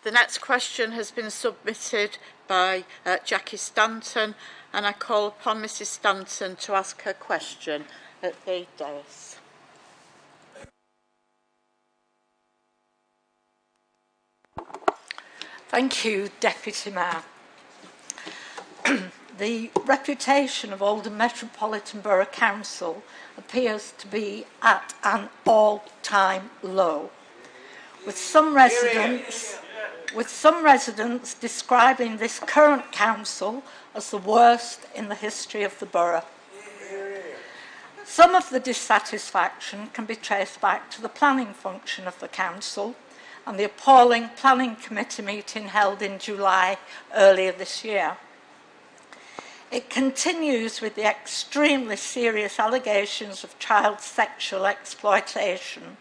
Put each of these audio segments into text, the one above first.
The next question has been submitted by Jackie Stanton, and I call upon Mrs Stanton to ask her question at the dais. Thank you, Deputy Mayor. The reputation of Oldham Metropolitan Borough Council appears to be at an all-time low, with some residents describing this current council as the worst in the history of the borough. Some of the dissatisfaction can be traced back to the planning function of the council and the appalling planning committee meeting held in July earlier this year. It continues with the extremely serious allegations of child sexual exploitation.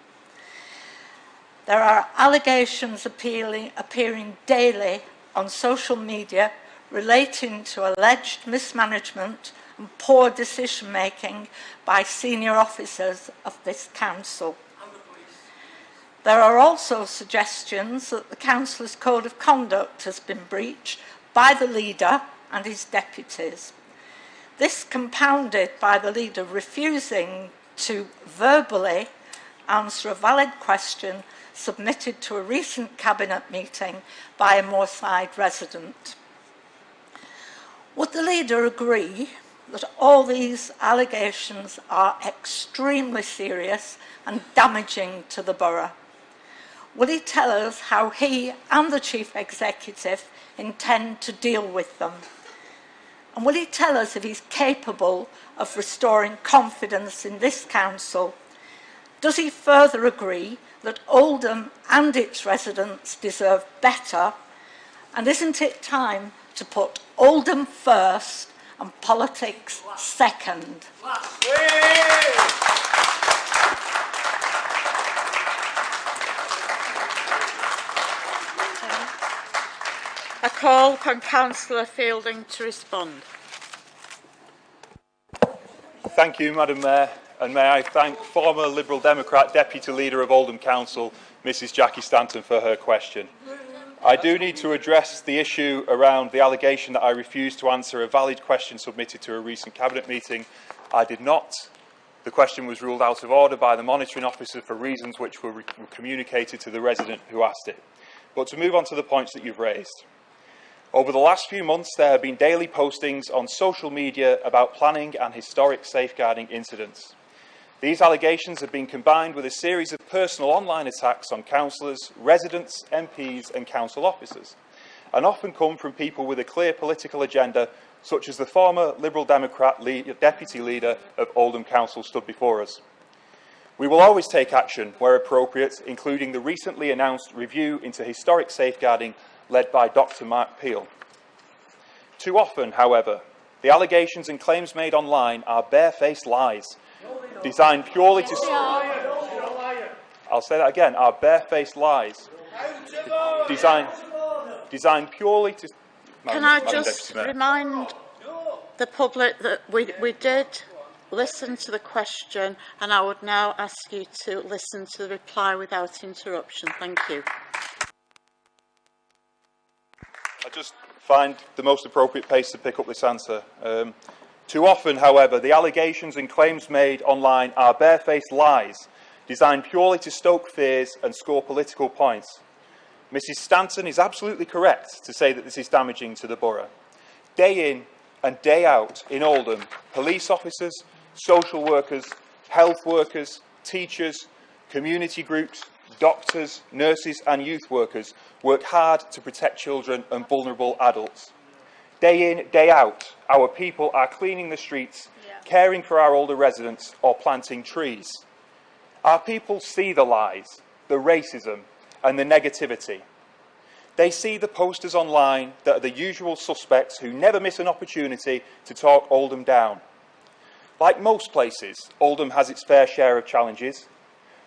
There are allegations appearing daily on social media relating to alleged mismanagement and poor decision-making by senior officers of this council. There are also suggestions that the councillor's code of conduct has been breached by the leader and his deputies. This compounded by the leader refusing to verbally answer a valid question submitted to a recent cabinet meeting by a Moorside resident. Would the leader agree that all these allegations are extremely serious and damaging to the borough? Will he tell us how he and the Chief Executive intend to deal with them? And will he tell us if he's capable of restoring confidence in this council? Does he further agree that Oldham and its residents deserve better? And isn't it time to put Oldham first and politics second? I call upon Cllr Fielding to respond. Thank you, Madam Mayor, and may I thank former Liberal Democrat Deputy Leader of Oldham Council, Mrs Jackie Stanton, for her question. I do need to address the issue around the allegation that I refused to answer a valid question submitted to a recent Cabinet meeting. I did not. The question was ruled out of order by the monitoring officer for reasons which were communicated to the resident who asked it. But to move on to the points that you've raised. Over the last few months, there have been daily postings on social media about planning and historic safeguarding incidents. These allegations have been combined with a series of personal online attacks on councillors, residents, MPs and council officers, and often come from people with a clear political agenda, such as the former Liberal Democrat Deputy Leader of Oldham Council stood before us. We will always take action where appropriate, including the recently announced review into historic safeguarding led by Dr. Mark Peel. Too often, however, the allegations and claims made online are barefaced lies, designed purely to... I'll say that again, are barefaced lies, designed purely to... Can I just remind the public that we did listen to the question, and I would now ask you to listen to the reply without interruption. Thank you. I just find the most appropriate pace to pick up this answer. Too often, however, the allegations and claims made online are barefaced lies, designed purely to stoke fears and score political points. Mrs Stanton is absolutely correct to say that this is damaging to the borough. Day in and day out in Oldham, police officers, social workers, health workers, teachers, community groups, doctors, nurses and youth workers work hard to protect children and vulnerable adults. Day in, day out, our people are cleaning the streets, caring for our older residents or planting trees. Our people see the lies, the racism and the negativity. They see the posters online that are the usual suspects who never miss an opportunity to talk Oldham down. Like most places, Oldham has its fair share of challenges.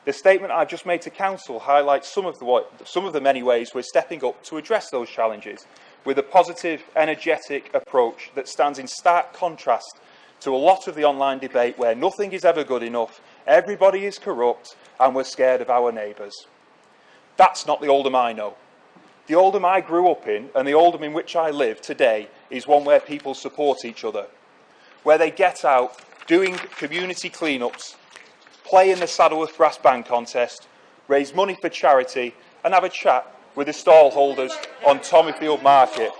The statement I've just made to Council highlights some of the many ways we're stepping up to address those challenges with a positive, energetic approach that stands in stark contrast to a lot of the online debate where nothing is ever good enough, everybody is corrupt and we're scared of our neighbours. That's not the Oldham I know. The Oldham I grew up in and the Oldham in which I live today is one where people support each other, where they get out doing community clean-ups, play in the Saddleworth Brass Band contest, raise money for charity and have a chat with the stall holders on Tommyfield Market.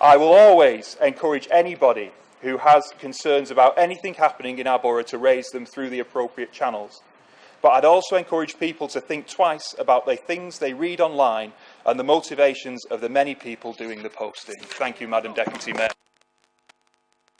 I will always encourage anybody who has concerns about anything happening in our borough to raise them through the appropriate channels. But I'd also encourage people to think twice about the things they read online and the motivations of the many people doing the posting. Thank you, Madam Deputy Mayor.